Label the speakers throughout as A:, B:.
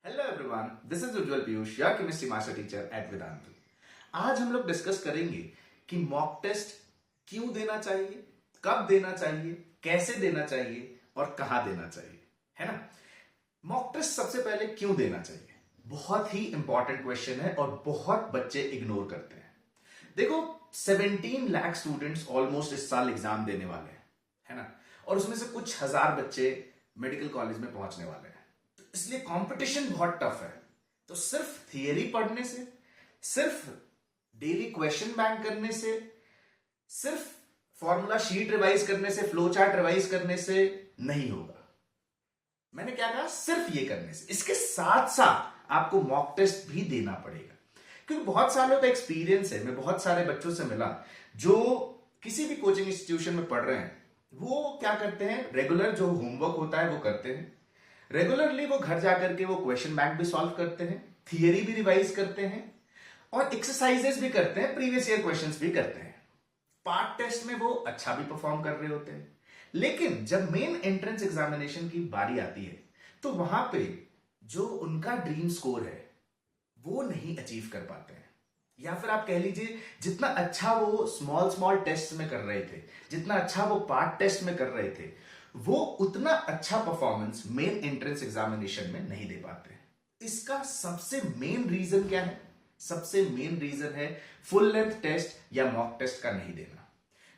A: Hello everyone, this is Ujjwal Piyush, your chemistry master teacher at Vedantu. आज हम लोग डिस्कस करेंगे कि मॉक टेस्ट क्यों देना चाहिए, कब देना चाहिए, कैसे देना चाहिए और कहां देना चाहिए, है ना। मॉक टेस्ट सबसे पहले क्यों देना चाहिए, बहुत ही इंपॉर्टेंट क्वेश्चन है और बहुत बच्चे इग्नोर करते हैं। देखो, 17 लाख स्टूडेंट्स ऑलमोस्ट इस साल एग्जाम देने वाले हैं, है ना, और उसमें से कुछ हजार बच्चे मेडिकल कॉलेज में पहुंचने वाले हैं। इसलिए कंपटीशन बहुत टफ है। तो सिर्फ थियरी पढ़ने से, सिर्फ डेली क्वेश्चन बैंक करने से, सिर्फ फॉर्मूला शीट रिवाइज करने से, फ्लो चार्ट रिवाइज करने से नहीं होगा। मैंने क्या कहा, सिर्फ ये करने से। इसके साथ साथ आपको मॉक टेस्ट भी देना पड़ेगा, क्योंकि बहुत सालों का एक्सपीरियंस है। मैं बहुत सारे बच्चों से मिला जो किसी भी कोचिंग इंस्टीट्यूशन में पढ़ रहे हैं। वो क्या करते हैं, रेगुलर जो होमवर्क होता है वो करते हैं, रेगुलरली वो घर जाकर के वो क्वेश्चन बैंक भी सॉल्व करते हैं, थियरी भी रिवाइज करते हैं और एक्सरसाइजेस भी करते हैं, प्रीवियस ईयर क्वेश्चंस भी करते हैं। पार्ट टेस्ट में वो अच्छा भी परफॉर्म कर रहे होते हैं, लेकिन जब मेन एंट्रेंस एग्जामिनेशन की बारी आती है तो वहां पे जो उनका ड्रीम स्कोर है वो नहीं अचीव कर पाते हैं। या फिर आप कह लीजिए, जितना अच्छा वो स्मॉल स्मॉल टेस्ट में कर रहे थे, जितना अच्छा वो पार्ट टेस्ट में कर रहे थे, वो उतना अच्छा परफॉर्मेंस मेन एंट्रेंस एग्जामिनेशन में नहीं दे पाते। इसका सबसे मेन रीजन क्या है? सबसे मेन रीजन है फुल लेंथ टेस्ट या मॉक टेस्ट का नहीं देना।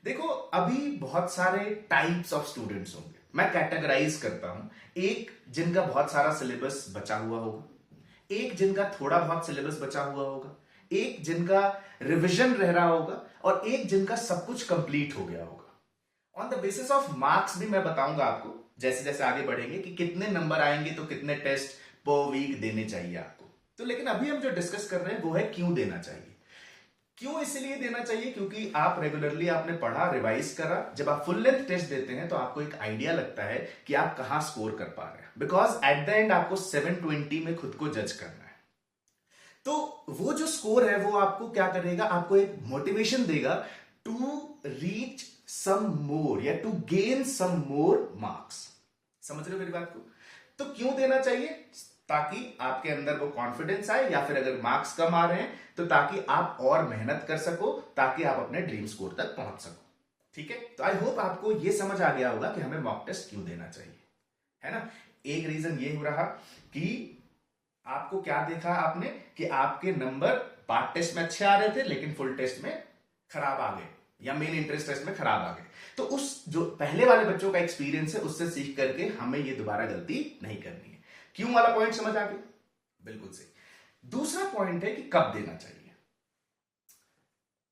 A: देखो, अभी बहुत सारे टाइप्स ऑफ स्टूडेंट्स होंगे, मैं कैटेगराइज करता हूं। एक जिनका बहुत सारा सिलेबस बचा हुआ होगा, एक जिनका थोड़ा बहुत सिलेबस बचा हुआ होगा, एक जिनका रिवीजन रह रहा होगा और एक जिनका सब कुछ कंप्लीट हो गया होगा। On the basis of marks भी मैं बताऊंगा आपको जैसे जैसे आगे बढ़ेंगे कि कितने नंबर आएंगे तो कितने टेस्ट पर वीक देने चाहिए आपको। तो लेकिन अभी हम जो डिस्कस कर रहे हैं वो है क्यों देना चाहिए। क्यों इसलिए देना चाहिए क्योंकि आप रेगुलरली आपने पढ़ा, रिवाइज करा, जब आप फुल लेंथ टेस्ट देते हैं तो आपको एक आइडिया लगता है कि आप कहां स्कोर कर पा रहे हैं, बिकॉज एट द एंड आपको 720 में खुद को जज करना है। तो वो जो स्कोर है वो आपको क्या करेगा, आपको एक मोटिवेशन देगा टू रीच सम मोर या to gain some more marks. समझ रहे हो मेरी बात को? तो क्यों देना चाहिए? ताकि आपके अंदर वो कॉन्फिडेंस आए, या फिर अगर मार्क्स कम आ रहे हैं तो ताकि आप और मेहनत कर सको, ताकि आप अपने ड्रीम स्कोर तक पहुंच सको। ठीक है, तो आई होप आपको ये समझ आ गया होगा कि हमें मॉक टेस्ट क्यों देना चाहिए, है ना। एक रीजन ये हो रहा कि आपको क्या देखा आपने कि आपके नंबर पार्ट टेस्ट में अच्छे आ रहे थे लेकिन फुल टेस्ट में खराब आ गए, या मेन इंट्रेंस टेस्ट में खराब आ गए। तो उस जो पहले वाले बच्चों का एक्सपीरियंस है उससे सीख करके हमें ये दोबारा गलती नहीं करनी है। क्यों वाला पॉइंट समझ आ गया? बिल्कुल सही। दूसरा पॉइंट है कि कब देना चाहिए।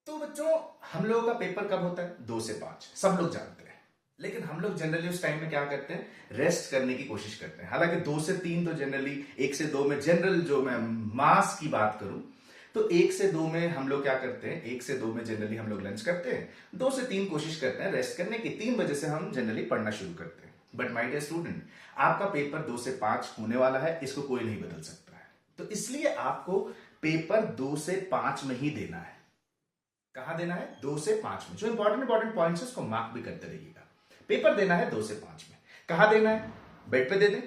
A: तो बच्चों, हम लोगों का पेपर कब होता है? 2 से 5, सब लोग जानते हैं। लेकिन हम लोग जनरली उस टाइम में क्या करते हैं, रेस्ट करने की कोशिश करते हैं। हालांकि 2 से 3 तो जनरली, 1 से 2 में जनरल, जो मैं मास की बात करूं तो 1 से 2 में हम लोग क्या करते हैं, 1 से 2 में जनरली हम लोग लंच करते हैं, 2 से 3 कोशिश करते हैं रेस्ट करने की, 3 बजे से हम जनरली पढ़ना शुरू करते हैं। बट माय डियर स्टूडेंट, आपका पेपर 2 से 5 होने वाला है, इसको कोई नहीं बदल सकता है। तो इसलिए आपको पेपर 2 से 5 में ही देना है। कहां देना है? 2 से 5 में। जो इंपॉर्टेंट पॉइंट्स है उसको मार्क भी करते रहिएगा। पेपर देना है 2 से 5 में। कहां देना है? बेड पे दे दें,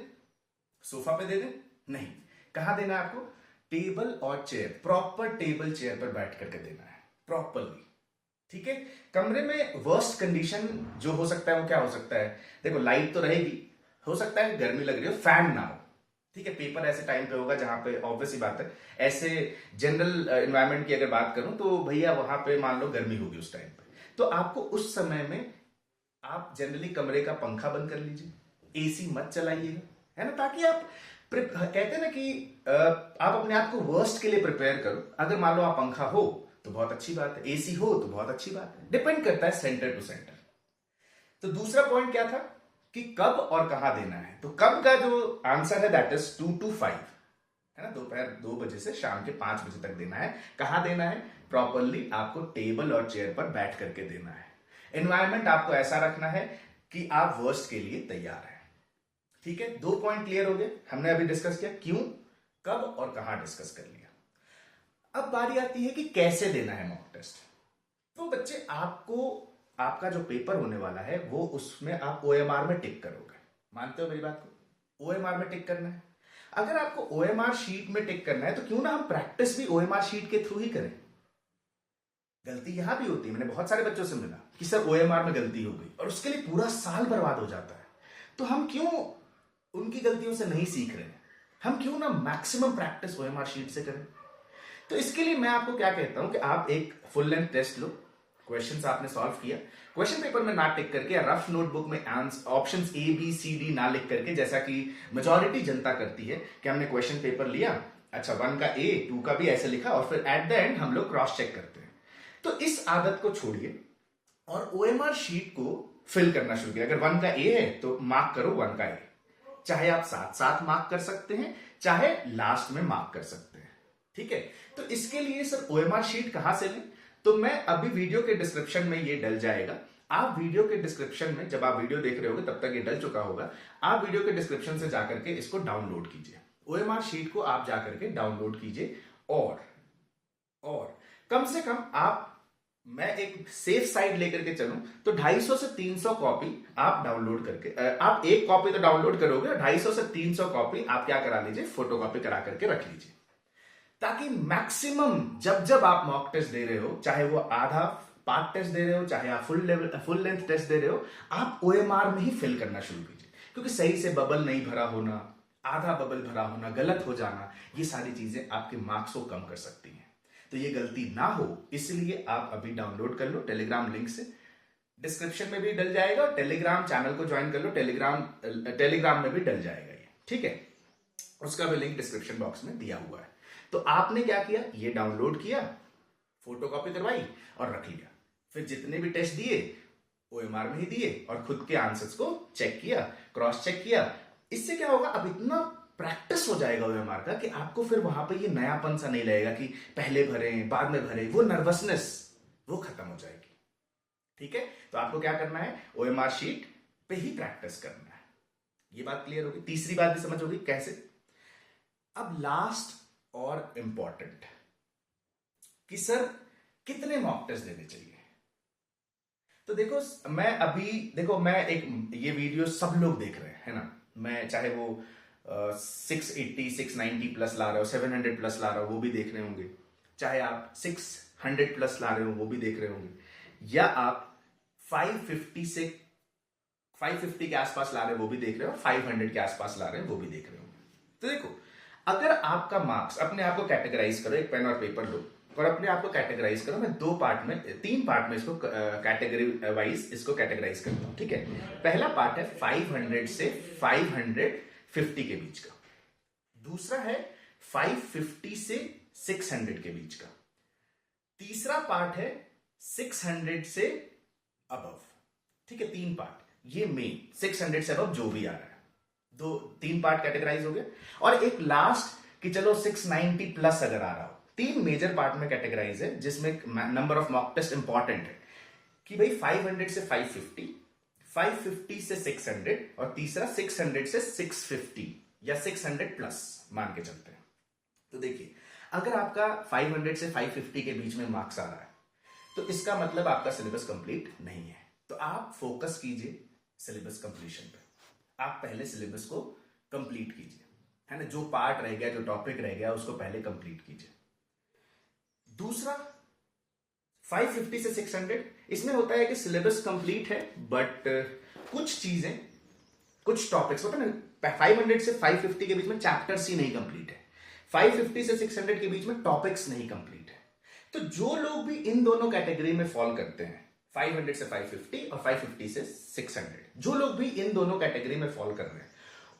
A: सोफा पे दे दें? नहीं, कहां देना है आपको? टेबल और चेयर, प्रॉपर टेबल चेयर पर बैठ करके देना है, प्रॉपरली। ठीक है। कमरे में वर्स्ट कंडीशन जो हो सकता है वो क्या हो सकता है? देखो, लाइट तो रहेगी, हो सकता है गर्मी लग रही हो, फैन ना हो। ठीक है, पेपर ऐसे टाइम पे होगा जहां पे ऑब्वियस ही बात है, ऐसे जनरल एनवायरनमेंट की अगर बात करूं तो भैया वहां पे मान लो गर्मी होगी उस टाइम पे, तो आपको उस समय में आप जनरली कमरे का पंखा बंद कर लीजिए, एसी मत चलाइएगा, है ना, ताकि आप कहते हैं ना कि आप अपने आप को वर्स्ट के लिए प्रिपेयर करो। अगर मान लो आप पंखा हो तो बहुत अच्छी बात है, एसी हो तो बहुत अच्छी बात है, डिपेंड करता है सेंटर टू सेंटर। तो दूसरा पॉइंट क्या था कि कब और कहां देना है। तो कब का जो आंसर है दैट इज 2 to 5, है ना, दोपहर 2 बजे से शाम के 5 बजे तक देना है। कहां देना है? प्रॉपरली आपको टेबल और चेयर पर बैठ करके देना है। एनवायरमेंट आपको ऐसा रखना है कि आप वर्स्ट के लिए तैयार हैं। ठीक है, 2 पॉइंट क्लियर हो गए। हमने अभी डिस्कस किया क्यों, कब और कहां, डिस्कस कर लिया। अब बारी आती है कि कैसे देना है मॉक टेस्ट। तो बच्चे, आपको आपका जो पेपर होने वाला है वो उसमें आप ओएमआर में टिक करोगे। मानते हो मेरी बात को? ओएमआर में टिक करना है। अगर आपको ओएमआर शीट में टिक करना है तो क्यों ना हम प्रैक्टिस भी ओएमआर शीट के थ्रू ही करें। गलती यहां भी होती है, मैंने बहुत सारे बच्चों से मिला कि सर ओएमआर में गलती हो गई और उसके लिए पूरा साल बर्बाद हो जाता है। तो हम क्यों उनकी गलतियों से नहीं सीख रहे हैं, हम क्यों ना मैक्सिमम प्रैक्टिस ओएमआर शीट से करें। तो इसके लिए मैं आपको क्या कहता हूं कि आप एक फुल लेंथ टेस्ट लो, क्वेश्चंस आपने सॉल्व किया, क्वेश्चन पेपर में ना टिक करके या रफ नोटबुक में options A B C D ना लिख करके, जैसा कि मेजॉरिटी जनता करती है कि हमने क्वेश्चन पेपर लिया, अच्छा 1 का ए 2 का भी ऐसे लिखा और फिर एट द एंड हम लोग क्रॉस चेक करते हैं। तो इस आदत को छोड़िए और ओएमआर शीट को फिल करना शुरू किया। अगर 1 का ए है तो मार्क करो 1 का ए, चाहे आप साथ साथ मार्क कर सकते हैं, चाहे लास्ट में मार्क कर सकते हैं, ठीक है। तो इसके लिए सर ओएमआर शीट कहां से लें, तो मैं अभी वीडियो के डिस्क्रिप्शन में ये डल जाएगा। आप वीडियो के डिस्क्रिप्शन में, जब आप वीडियो देख रहे होगे तब तक ये डल चुका होगा, आप वीडियो के डिस्क्रिप्शन से जाकर के इसको डाउनलोड कीजिए, ओएमआर शीट को आप जाकर के डाउनलोड कीजिए। और कम से कम आप, मैं एक सेफ साइड लेकर के चलूं तो 250 से 300 कॉपी आप डाउनलोड करके, आप एक कॉपी तो डाउनलोड करोगे, 250 से 300 कॉपी आप क्या करा लीजिए, फोटोकॉपी करा करके रख लीजिए, ताकि मैक्सिमम जब जब आप मॉक टेस्ट दे रहे हो, चाहे वो आधा पार्ट टेस्ट दे रहे हो, चाहे आप फुल लेंथ टेस्ट दे रहे हो, आप ओएमआर में ही फिल करना शुरू कीजिए। क्योंकि सही से बबल नहीं भरा होना, आधा बबल भरा होना, गलत हो जाना, ये सारी चीजें आपके मार्क्स को कम कर सकती हैं। तो ये गलती ना हो इसलिए आप अभी डाउनलोड कर लो टेलीग्राम लिंक से, डिस्क्रिप्शन में भी डल जाएगा, टेलीग्राम चैनल को ज्वाइन कर लो, टेलीग्राम में भी डल जाएगा ये, ठीक है। उसका भी लिंक डिस्क्रिप्शन बॉक्स में दिया हुआ है। तो आपने क्या किया, ये डाउनलोड किया, फोटोकॉपी करवाई और रख लिया, फिर जितने भी टेस्ट दिए ओएमआर में ही दिए और खुद के आंसर्स को चेक किया, क्रॉस चेक किया। इससे क्या होगा, अब इतना प्रैक्टिस हो जाएगा ओएमआर का कि आपको फिर वहां पे ये नयापन सा नहीं लगेगा कि पहले भरे बाद में भरे, वो नर्वसनेस वो खत्म हो जाएगी, ठीक है। तो आपको क्या करना है, ओएमआर शीट पे ही प्रैक्टिस करना है। ये बात क्लियर होगी, तीसरी बात भी समझ होगी कैसे। अब लास्ट और इंपॉर्टेंट कि सर कितने मॉक टेस्ट देने चाहिए। तो देखो मैं एक ये वीडियो सब लोग देख रहे हैं, है ना, मैं चाहे वो 680 690 प्लस ला रहे हो, 700 प्लस ला रहे हो, वो भी देख रहे होंगे, चाहे आप 600 प्लस ला रहे हो वो भी देख रहे होंगे, या आप 550 के आसपास ला रहे हो वो भी देख रहे हो, 500 के आसपास ला रहे हो वो भी देख रहे होंगे। तो देखो, अगर आपका मार्क्स, अपने आप को कैटेगराइज करो, एक पेन और पेपर लो और अपने आप को कैटेगराइज करो। मैं 3 पार्ट में इसको कैटेगरी वाइज इसको कैटेगराइज करता हूं, ठीक है। पहला पार्ट है 500 से 550 के बीच का, दूसरा है 550 से 600 के बीच का, तीसरा पार्ट है 600 से अबव, ठीक है। 3 पार्ट, ये मेन 600 से अबव जो भी आ रहा है, 3 पार्ट कैटेगराइज हो गया। और एक लास्ट कि चलो 690 प्लस अगर आ रहा हो, 3 मेजर पार्ट में कैटेगराइज है, जिसमें number of mock test important है कि भाई 500 से 550, 550 से 600 और तीसरा 600 से 650 या 600 प्लस मान के चलते हैं। तो देखिए, अगर आपका 500 से 550 के बीच में मार्क्स आ रहा है तो इसका मतलब आपका सिलेबस कंप्लीट नहीं है। तो आप फोकस कीजिए सिलेबस कंप्लीशन पे, आप पहले सिलेबस को कंप्लीट कीजिए, है ना, जो पार्ट रह गया, जो टॉपिक रह गया उसको पहले कंप्लीट कीजिए। दूसरा 550 से 600, इसमें होता है कि सिलेबस कंप्लीट है बट कुछ चीजें, कुछ टॉपिक्स होते हैं ना, 500 से 550 के बीच में चैप्टर्स ही नहीं कंप्लीट है, 550 से 600 के बीच में टॉपिक्स नहीं कंप्लीट है। तो जो लोग भी इन दोनों कैटेगरी में फॉल करते हैं, 500 से 550 और 550 से 600, जो लोग भी इन दोनों कैटेगरी में फॉल कर रहे हैं,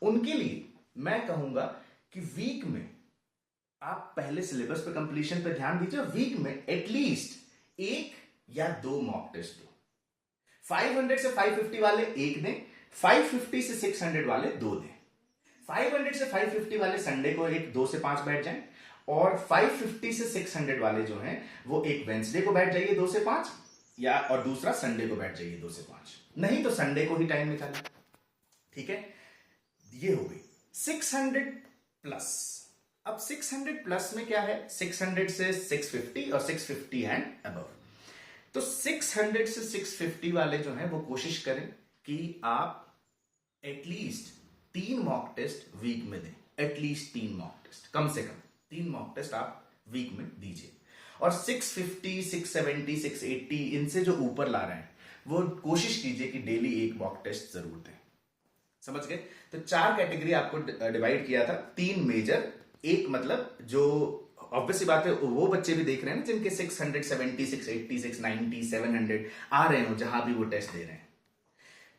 A: उनके लिए मैं कहूंगा कि वीक में आप पहले सिलेबस पे कंप्लीशन पे ध्यान दीजिए, वीक में एटलीस्ट 1 या 2 मॉक टेस्ट दो। 500 से 550 वाले 1 दें, 550 से 600 वाले 2 दें, 500 से 550 वाले संडे को 2 से 5 बैठ जाएं, और 550 से 600 वाले जो हैं वो एक वेंसडे को बैठ जाइए 2 से 5, या और दूसरा संडे को बैठ जाइए 2 से 5, नहीं तो संडे को ही टाइम निकालें, ठीक है। ये हो गई 600 प्लस। अब 600 प्लस में क्या है, 600 से 650 और 650 एंड अबव। तो 600 से 650 वाले जो हैं वो कोशिश करें कि आप एटलीस्ट 3 मॉक टेस्ट वीक में दें, एटलीस्ट 3 मॉक टेस्ट, कम से कम 3 मॉक टेस्ट आप वीक में दीजिए। और 650, 670, 680 इनसे जो ऊपर ला रहे हैं वो कोशिश कीजिए कि डेली एक मॉक टेस्ट जरूर दें। समझ गए? तो 4 कैटेगरी आपको डिवाइड किया था, 3 मेजर, एक मतलब जो ऑब्वियसली बात है वो बच्चे भी देख रहे हैं ना जिनके 670, 680, 690, 700 आ रहे हो जहां भी वो टेस्ट दे रहे हैं।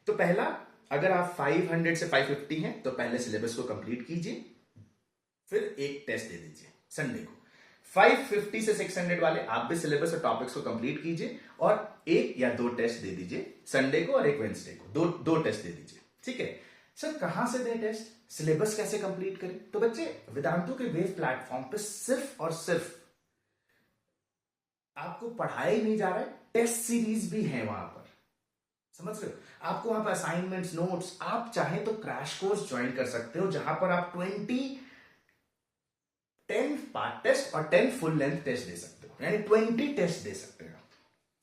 A: तो पहला, अगर आप 500 से 550 हैं तो पहले सिलेबस को कंप्लीट कीजिए, फिर एक टेस्ट दे दीजिए संडे को। 550 से 600 वाले आप भी सिलेबस और टॉपिक्स को कंप्लीट कीजिए और एक या 2 टेस्ट दे दीजिए संडे को और एक वेडनेसडे को, दो टेस्ट दे दीजिए। ठीक है सर, कहां से दें टेस्ट, सिलेबस कैसे कंप्लीट करें? तो बच्चे, वेदांतु के वेव प्लेटफॉर्म पे सिर्फ और सिर्फ आपको पढ़ाया ही नहीं जा रहा है, टेस्ट सीरीज भी है वहां पर। समझ रहे हो? आपको वहां पर असाइनमेंट्स, नोट्स, आप चाहे तो क्रैश कोर्स ज्वाइन कर सकते हो जहां पर आप 10 पार्ट टेस्ट और 10 फुल लेंथ टेस्ट दे सकते हो, यानी 20 टेस्ट दे सकते हो।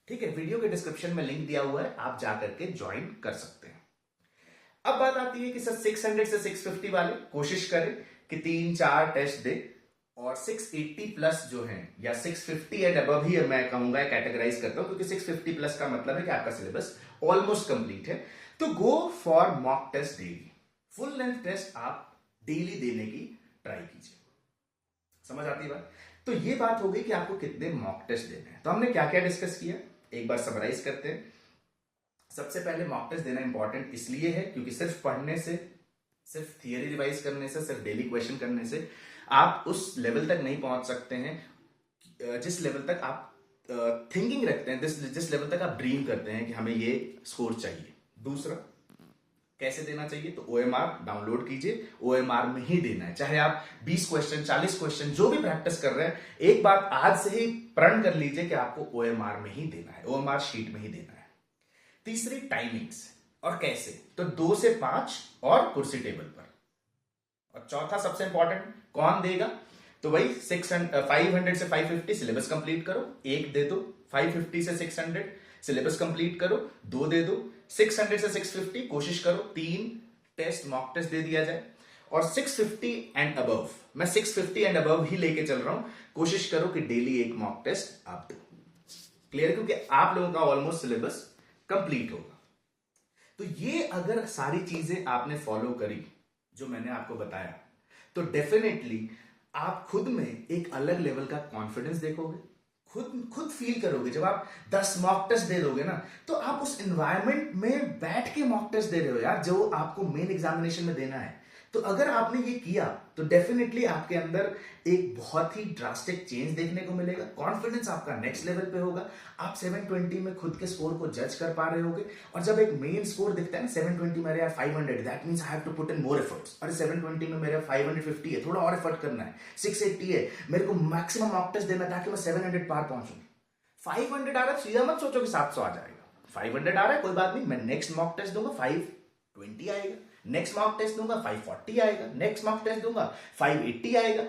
A: ठीक है, वीडियो के डिस्क्रिप्शन में लिंक दिया हुआ है, आप जाकर के ज्वाइन कर सकते हैं। अब बात आती है कि सर 600 से 650 वाले कोशिश करें कि 3-4 टेस्ट दे, और 680 प्लस जो है या 650 एंड अबव ही मैं कहूंगा कैटेगराइज करता हूं, क्योंकि 650 प्लस का मतलब है कि आपका सिलेबस ऑलमोस्ट कंप्लीट है। तो go for mock test daily, full length test आप डेली देने की ट्राई कीजिए। समझ आती है बात? तो ये बात हो गई कि आपको कितने मॉक टेस्ट देने हैं। तो हमने क्या क्या डिस्कस किया, एक बार समराइज करते हैं। सबसे पहले मॉक टेस्ट देना इंपॉर्टेंट इसलिए है क्योंकि सिर्फ पढ़ने से, सिर्फ थियरी रिवाइज करने से, सिर्फ डेली क्वेश्चन करने से आप उस लेवल तक नहीं पहुंच सकते हैं जिस लेवल तक आप थिंकिंग रखते हैं, जिस लेवल तक आप ड्रीम करते हैं कि हमें ये स्कोर चाहिए। दूसरा, कैसे देना चाहिए? तो OMR डाउनलोड कीजिए, OMR में ही देना है। चाहे आप 20 क्वेश्चन, 40 क्वेश्चन जो भी प्रैक्टिस कर रहे हैं, एक बात आज से ही प्रण कर लीजिए कि आपको OMR में ही देना है, OMR शीट में ही देना है। तीसरी, टाइमिंग्स और कैसे, तो 2 से 5 और कुर्सी टेबल पर। और चौथा सबसे इंपॉर्टेंट, कौन देगा? तो वही 500 से 550 सिलेबस कंप्लीट करो, एक दे दो। 550 से 600 सिलेबस कंप्लीट करो, 2 दे दो। 600 से 650 कोशिश करो 3 टेस्ट, मॉक टेस्ट दे दिया जाए। और 650 एंड अबव, मैं 650 एंड अबव ही लेके चल रहा हूं, कोशिश करो कि डेली एक मॉक टेस्ट आप दो। क्लियर? क्योंकि आप लोगों का ऑलमोस्ट सिलेबस कंप्लीट होगा। तो ये अगर सारी चीजें आपने फॉलो करी जो मैंने आपको बताया, तो डेफिनेटली आप खुद में एक अलग लेवल का कॉन्फिडेंस देखोगे, खुद फील करोगे। जब आप 10 मॉक टेस्ट दे दोगे ना, तो आप उस एनवायरनमेंट में बैठ के मॉक टेस्ट दे रहे हो यार, जो आपको मेन एग्जामिनेशन में देना है। तो अगर आपने ये किया तो डेफिनेटली आपके अंदर एक बहुत ही ड्रास्टिक चेंज देखने को मिलेगा, कॉन्फिडेंस आपका नेक्स्ट लेवल पे होगा। आप 720 में खुद के स्कोर को जज कर पा रहे होगे, और जब एक मेन स्कोर दिखता है ना 720 मेरे यार 500, that means I have to put in more efforts. अरे 720 में मेरे 550 है, थोड़ा और एफर्ट करना है। 680 है, मेरे को मैक्सिमम मॉक टेस्ट देना ताकि मैं 700 पार पहुंचूं। 500 आ रहा है, सीधा मत सोचो कि 700 आ जाएगा। 500 आ रहा है, कोई बात नहीं, मैं नेक्स्ट मॉक टेस्ट दूंगा 520 आएगा, नेक्स्ट मॉक टेस्ट दूंगा 540 आएगा, नेक्स्ट मॉक टेस्ट दूंगा 580 आएगा।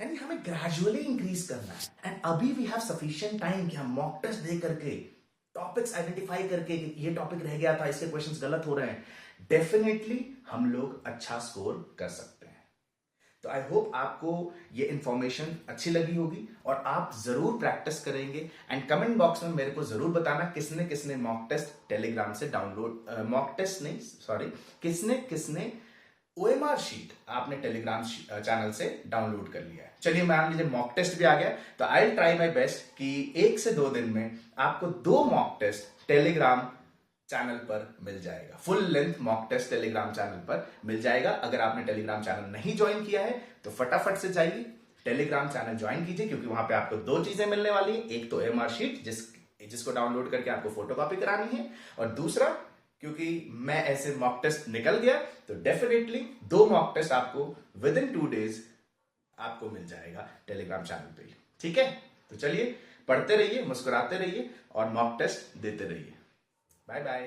A: यानी हमें ग्रेजुअली इंक्रीज करना है। एंड अभी वी हैव सफिशिएंट टाइम कि हम मॉक टेस्ट दे करके, टॉपिक्स आइडेंटिफाई करके कि ये टॉपिक रह गया था, इसके क्वेश्चंस गलत हो रहे हैं, डेफिनेटली हम लोग अच्छा स्कोर कर सकते हैं। तो आई होप आपको ये इंफॉर्मेशन अच्छी लगी होगी और आप जरूर प्रैक्टिस करेंगे। एंड कमेंट बॉक्स में मेरे को जरूर बताना किसने किसने मॉक टेस्ट टेलीग्राम से डाउनलोड, मॉक टेस्ट नहीं सॉरी, किसने किसने OMR शीट आपने टेलीग्राम चैनल से डाउनलोड कर लिया है। चलिए, मान लीजिए मॉक टेस्ट भी आ गया, तो I will try my best कि 1 से 2 दिन में आपको 2 मॉक टेस्ट टेलीग्राम चैनल पर मिल जाएगा। Full length mock test Telegram channel पर मिल जाएगा। अगर आपने टेलीग्राम चैनल नहीं ज्वाइन किया है तो फटाफट से जाइए टेलीग्राम चैनल ज्वाइन कीजिए, क्योंकि वहां पे आपको 2 चीजें मिलने वाली है। एक तो OMR शीट जिसको डाउनलोड करके आपको फोटोकॉपी करानी है, और दूसरा, क्योंकि मैं ऐसे मॉक टेस्ट निकल गया, तो डेफिनेटली 2 मॉक टेस्ट आपको विद इन 2 डेज आपको मिल जाएगा टेलीग्राम चैनल पे। ठीक है, तो चलिए, पढ़ते रहिए, मुस्कुराते रहिए और मॉक टेस्ट देते रहिए। Bye bye.